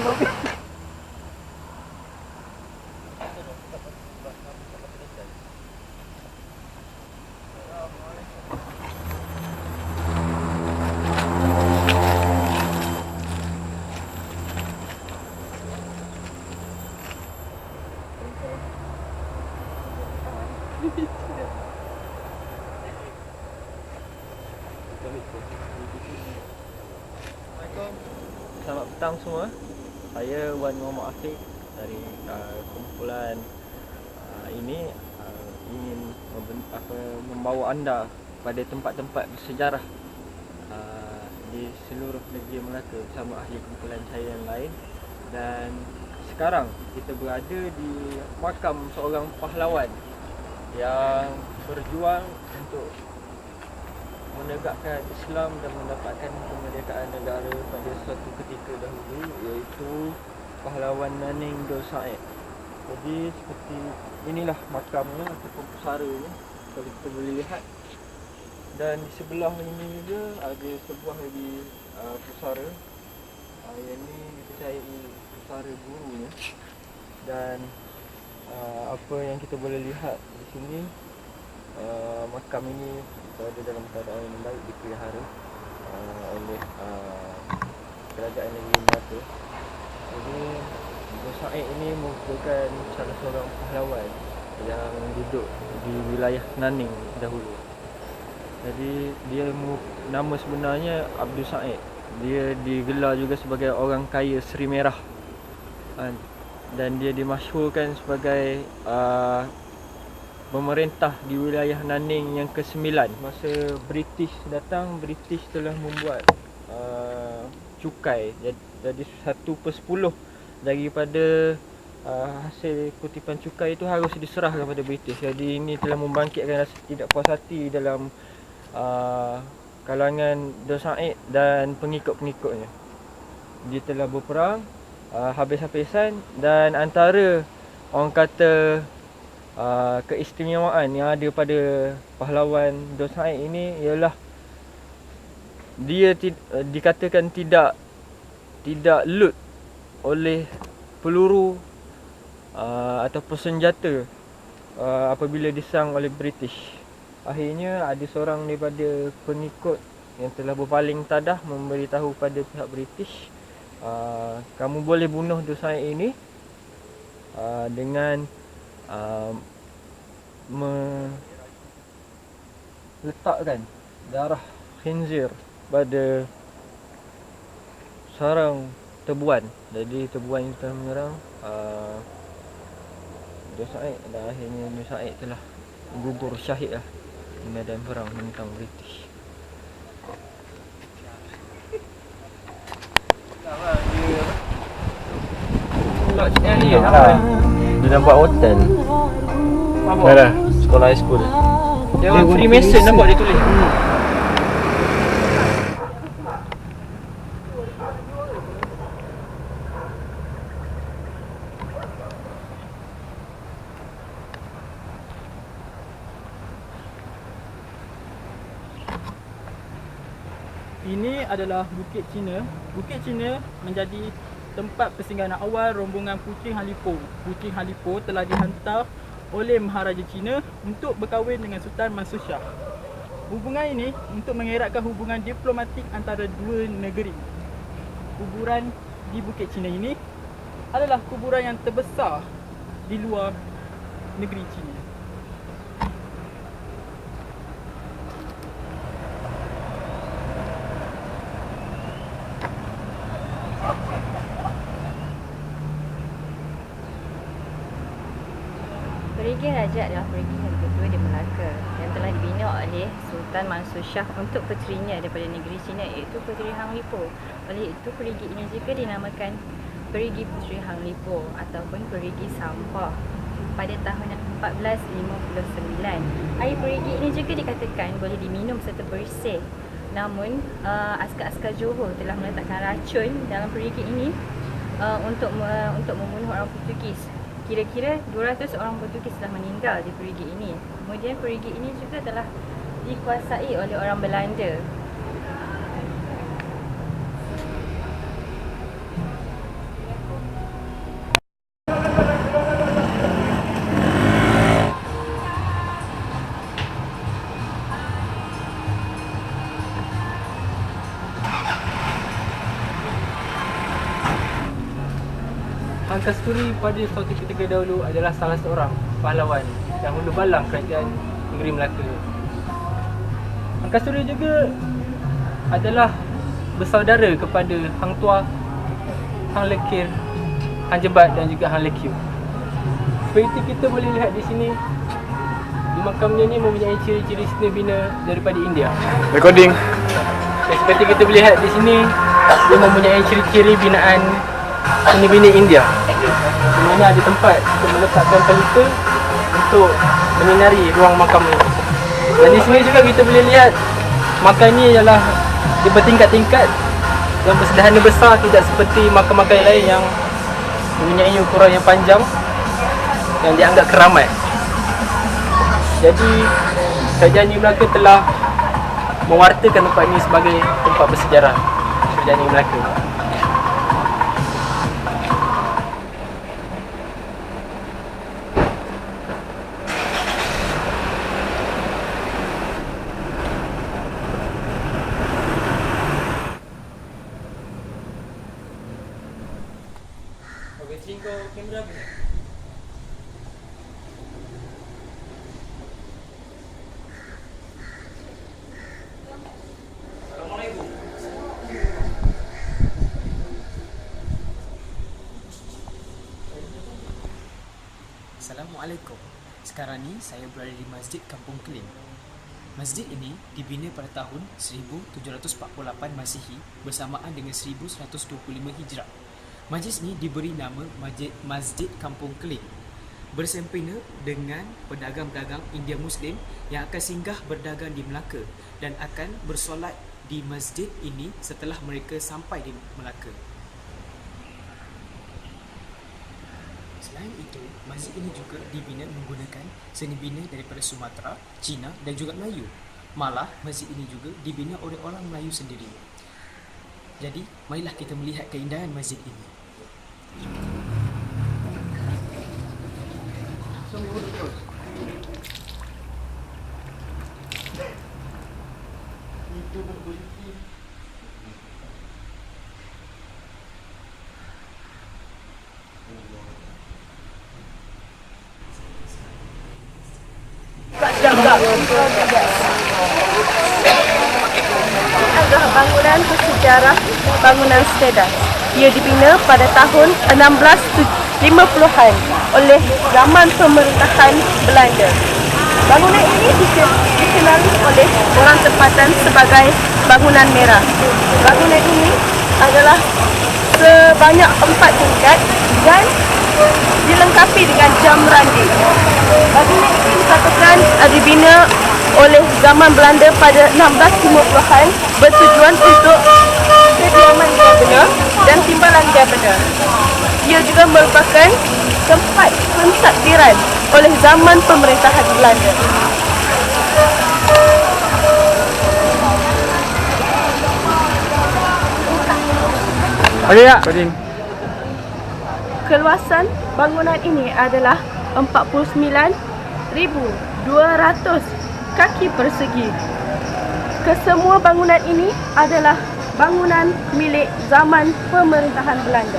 Selamat petang semua. Saya Wan Muhammad Afiq dari kumpulan ini ingin membawa anda pada tempat-tempat bersejarah di seluruh negeri Melaka bersama ahli kumpulan saya yang lain. Dan sekarang kita berada di makam seorang pahlawan yang berjuang untuk menegakkan Islam dan mendapatkan kemerdekaan negara pada suatu ketika dahulu, iaitu pahlawan Naning Dor Said. Jadi seperti inilah makamnya ataupun pusaranya, kalau kita boleh lihat. Dan di sebelah ini juga ada sebuah lagi pusara yang ini dipercayai pusara gurunya. Dan apa yang kita boleh lihat di sini, makam ini berada dalam keadaan yang baik, dipelihara oleh kerajaan negeri Melaka. Jadi Dor Said ini merupakan salah seorang pahlawan yang duduk di wilayah Naning dahulu. Jadi dia nama sebenarnya Abdul Said. Dia digelar juga sebagai orang kaya Seri Merah. Dan dia dimasyhurkan sebagai pemerintah di wilayah Naning yang ke-9. Masa British datang, British telah membuat cukai. Jadi 1/10 daripada hasil kutipan cukai itu harus diserahkan kepada British. Jadi ini telah membangkitkan rasa tidak puas hati dalam kalangan Dor Said dan pengikut-pengikutnya. Dia telah berperang habis-habisan, dan antara orang kata keistimewaan yang ada pada pahlawan Dor Said ini ialah dia dikatakan tidak lut oleh peluru ataupun senjata apabila diserang oleh British. Akhirnya ada seorang daripada pengikut yang telah berpaling tadah memberitahu pada pihak British, kamu boleh bunuh Dor Said ini dengan meletakkan darah khinzir pada sarang tebuan. Jadi tebuan itu telah menyerang Dor Said, dan akhirnya Dor Said telah gugur syahid lah di medan perang menentang British. Dia nak buat hotel. Apa? Sekolah high school. Dia orang Freemason, nampak dia tulis. Ini adalah Bukit Cina. Bukit Cina menjadi tempat persinggahan awal rombongan Kuching Halipo. Kuching Halipo telah dihantar oleh Maharaja Cina untuk berkahwin dengan Sultan Mansur Shah. Hubungan ini untuk mengeratkan hubungan diplomatik antara dua negeri. Kuburan di Bukit Cina ini adalah kuburan yang terbesar di luar negeri Cina. Perigi Raja adalah perigi yang kedua di Melaka yang telah dibina oleh Sultan Mansur Shah untuk puterinya daripada negeri Cina, iaitu Puteri Hang Lipo. Oleh itu perigi ini juga dinamakan Perigi Puteri Hang Lipo ataupun Perigi Sampah. Pada tahun 1459, air perigi ini juga dikatakan boleh diminum serta bersih. Namun askar-askar Johor telah meletakkan racun dalam perigi ini untuk membunuh orang Portugis. Kira-kira 200 orang Portugis telah meninggal di perigi ini. Kemudian perigi ini juga telah dikuasai oleh orang Belanda. Angkasturi pada suatu ketika dahulu adalah salah seorang pahlawan dahulu balang kerajaan negeri Melaka. Angkasturi juga adalah bersaudara kepada Hang Tuah, Hang Lekir, Hang Jebat dan juga Hang Lekiu. Seperti kita boleh lihat di sini, di makamnya ni mempunyai ciri-ciri seni bina daripada India. Recording. Dan seperti kita boleh lihat di sini, dia mempunyai ciri-ciri binaan seni bina India. Di mana ada tempat untuk meletakkan pelita untuk menyinari ruang makam ini. Dan di sini juga kita boleh lihat makam ini adalah dia bertingkat-tingkat yang bersederhana besar, tidak seperti makam-makam yang lain yang mempunyai ukuran yang panjang yang dianggap keramat. Jadi Kerajaan Negeri Melaka telah mewartakan tempat ini sebagai tempat bersejarah Kerajaan Negeri Melaka. Okay, tinggal kamera apa? Assalamualaikum. Sekarang ni saya berada di Masjid Kampung Keling. Masjid ini dibina pada tahun 1748 Masihi bersamaan dengan 1125 Hijrah. Majlis ini diberi nama Masjid Kampung Keling, bersempena dengan pedagang-pedagang India Muslim yang akan singgah berdagang di Melaka dan akan bersolat di masjid ini setelah mereka sampai di Melaka. Selain itu, masjid ini juga dibina menggunakan seni bina daripada Sumatera, Cina dan juga Melayu. Malah, masjid ini juga dibina oleh orang Melayu sendiri. Jadi, marilah kita melihat keindahan masjid ini. Adalah bangunan bersejarah bangunan Sedah. Ia dibina pada tahun 1650-an oleh zaman pemerintahan Belanda. Bangunan ini dikenali oleh orang tempatan sebagai bangunan merah. Bangunan ini adalah sebanyak 4 tingkat dan dilengkapi dengan jam randi. Bangunan ini disatukan dibina oleh zaman Belanda pada 1650-an bertujuan untuk kediaman Gubernur dan timbalan Gubernur. Ia juga merupakan tempat pentadbiran oleh zaman pemerintahan Belanda. Okey ya. Recording. Keluasan bangunan ini adalah 49,200 kaki persegi. Kesemua bangunan ini adalah bangunan milik zaman pemerintahan Belanda.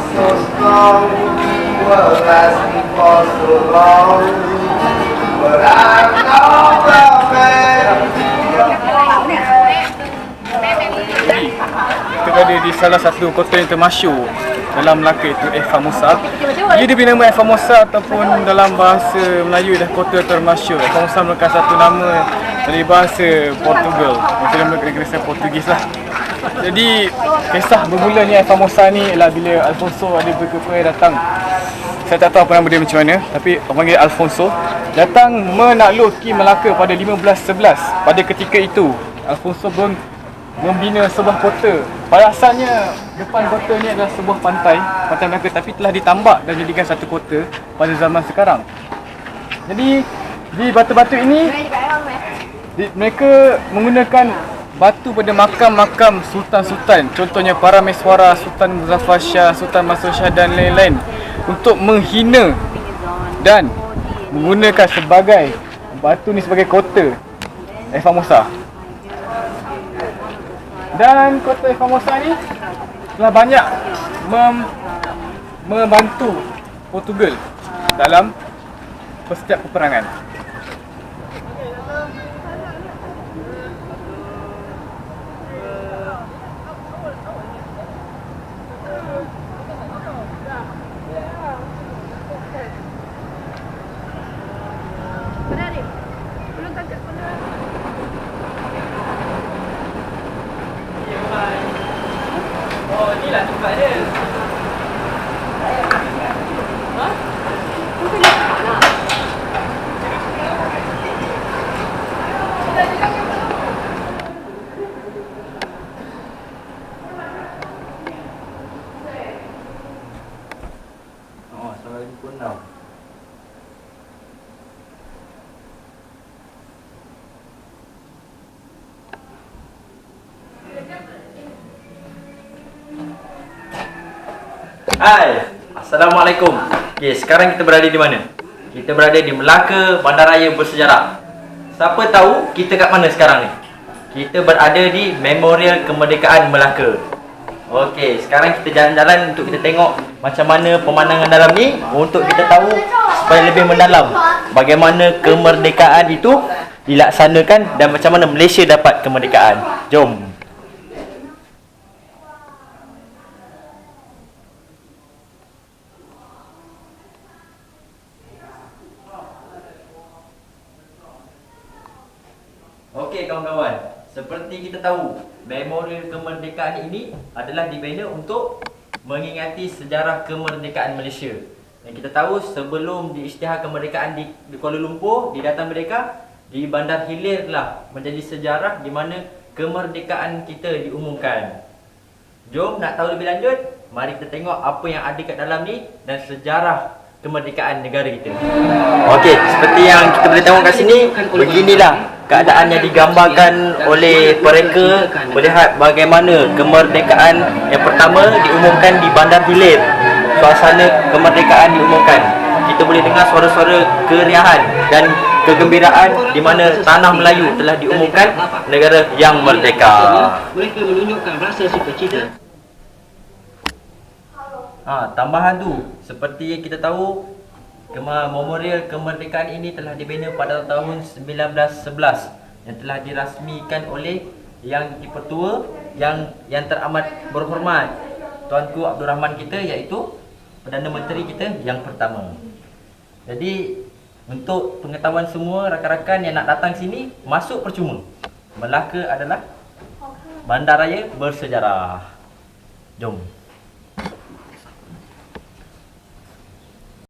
So strong, will last me for so long, but I'm not the man. Kita berada di salah satu kota yang termasyur dalam Melaka, iaitu Formosa. Ia diberi nama Formosa ataupun dalam bahasa Melayu dah kota termasyur. Formosa merupakan satu nama dari bahasa Portugal, maksudnya negeri Portugis lah. Jadi kisah bermulanya Formosa ni ialah bila Alfonso ada berkepaya datang. Saya tak tahu apa nama dia macam mana, tapi orang panggil Alfonso datang menakluki Melaka pada 1511. Pada ketika itu Alfonso belum membina sebuah kota. Pada asalnya depan kota ni adalah sebuah pantai Melaka, tapi telah ditambak dan dijadikan satu kota pada zaman sekarang. Jadi di batu-batu ini mereka menggunakan batu pada makam-makam sultan-sultan, contohnya Parameswara, Sultan Muzaffar Shah, Sultan Mansur Shah dan lain-lain, untuk menghina dan menggunakan sebagai batu ni sebagai kota Formosa. Dan kota Formosa ni telah banyak membantu Portugal dalam setiap peperangan. Oh, inilah tempat dia. Oh, Assalamualaikum now. Hai, Assalamualaikum. Okay, sekarang kita berada di mana? Kita berada di Melaka, bandaraya bersejarah. Siapa tahu kita kat mana sekarang ni? Kita berada di Memorial Kemerdekaan Melaka. Okey, sekarang kita jalan-jalan untuk kita tengok macam mana pemandangan dalam ni, untuk kita tahu supaya lebih mendalam bagaimana kemerdekaan itu dilaksanakan dan macam mana Malaysia dapat kemerdekaan. Jom. Okey kawan-kawan, seperti kita tahu, Memorial Kemerdekaan ini adalah dibina untuk mengingati sejarah kemerdekaan Malaysia. Dan kita tahu sebelum diisytihar kemerdekaan di Kuala Lumpur, di Dataran Merdeka, di Bandar Hilir lah menjadi sejarah di mana kemerdekaan kita diumumkan. Jom nak tahu lebih lanjut, mari kita tengok apa yang ada kat dalam ni dan sejarah kemerdekaan negara kita. Okey, seperti yang kita boleh tengok kat sini, beginilah keadaan yang digambarkan oleh mereka melihat bagaimana kemerdekaan yang pertama diumumkan di Bandar Hilir. Suasana kemerdekaan diumumkan. Kita boleh dengar suara-suara keriahan dan kegembiraan di mana tanah Melayu telah diumumkan negara yang merdeka. Mereka menunjukkan rasa sukacita. Tambahan tu, seperti yang kita tahu, Memorial Kemerdekaan ini telah dibina pada tahun 1911 yang telah dirasmikan oleh Yang Dipertua yang teramat berhormat Tuanku Abdul Rahman kita, iaitu Perdana Menteri kita yang pertama. Jadi untuk pengetahuan semua rakan-rakan yang nak datang sini, masuk percuma. Melaka adalah bandaraya bersejarah. Jom.